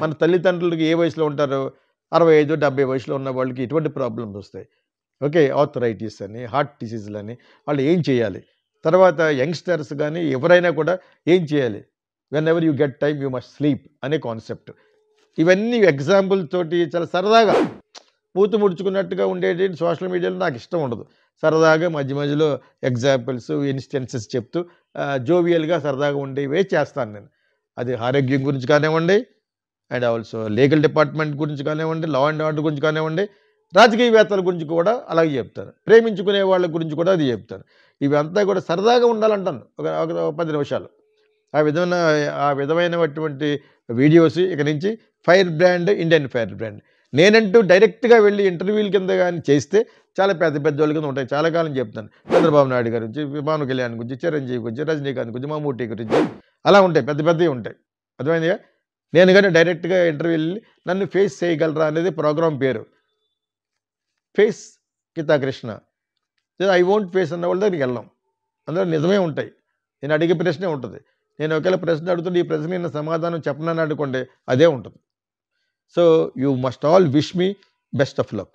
మన తల్లిదండ్రులకి ఏ వయసులో ఉంటారో 65, 70 వయసులో ఉన్న వాళ్ళకి ఎటువంటి ప్రాబ్లమ్స్ వస్తాయి. ఓకే. ఆర్థరైటిస్ అని, హార్ట్ డిసీజులని వాళ్ళు ఏం చేయాలి? తర్వాత యంగ్‌స్టర్స్ గానీ ఎవరైనా కూడా ఏం చేయాలి? When ever you get time you must sleep అనే కాన్సెప్ట్. ఇవన్నీ ఎగ్జాంపుల్ తోటి చాలా సరదాగా మూతి ముడుచుకున్నట్టుగా ఉండేటి సోషల్ మీడియాలో నాకిష్టం ఉండదు. సరదాగా మధ్య మధ్యలో ఎగ్జాంపుల్స్, ఇన్‌స్టెన్సెస్ చెప్తూ జోవియల్‌గా సరదాగా ఉండేవే చేస్తాను నేను. అది ఆరోగ్యం గురించి కానివ్వండి, అండ్ ఆల్సో లీగల్ డిపార్ట్మెంట్ గురించి కానివ్వండి, లా అండ్ ఆర్డర్ గురించి కానివ్వండి, రాజకీయవేత్తల గురించి కూడా అలాగే చెప్తాను. ప్రేమించుకునే వాళ్ళ గురించి కూడా అది చెప్తాను. ఇవంతా కూడా సరదాగా ఉండాలంటాను. ఒక ఒక 10 నిమిషాలు. ఆ విధమైనటువంటి వీడియోస్ ఇక నుంచి fire brand, Indian fire brand. నేనంటూ డైరెక్ట్‌గా వెళ్లి ఇంటర్వ్యూల కింద గాని చేస్తే చాలా పెద్ద పెద్దోళ్ళ కింద ఉంటాయి. చాలా కాలం చెప్తాను. చంద్రబాబు నాయుడు గారి గురించి, పవన్ కళ్యాణ్ గురించి, చిరంజీవి గురించి, రజనీకాంత్ గురించి, మమ్ముట్టి గురించి అలా ఉంటాయి. పెద్ద పెద్దవి ఉంటాయి. అర్థమైందిగా? నేను గాని డైరెక్ట్‌గా ఇంటర్వ్యూ ఎళ్లి నన్ను ఫేస్ చేయగలరా అనేది ప్రోగ్రామ్ పేరు. Face Geeta Krishna. I won't face అన్న వాళ్ళ దగ్గరికి వెళ్ళం. అందులో నిజమే ఉంటాయి. నేను అడిగే ప్రశ్నే ఉంటది. నేను ఒకవేళ ప్రశ్న అడుగుతుంటే ఈ ప్రశ్నకి నేను సమాధానం చెప్పనని అనుకోండి అదే ఉంటది. So, you must all wish me best of luck.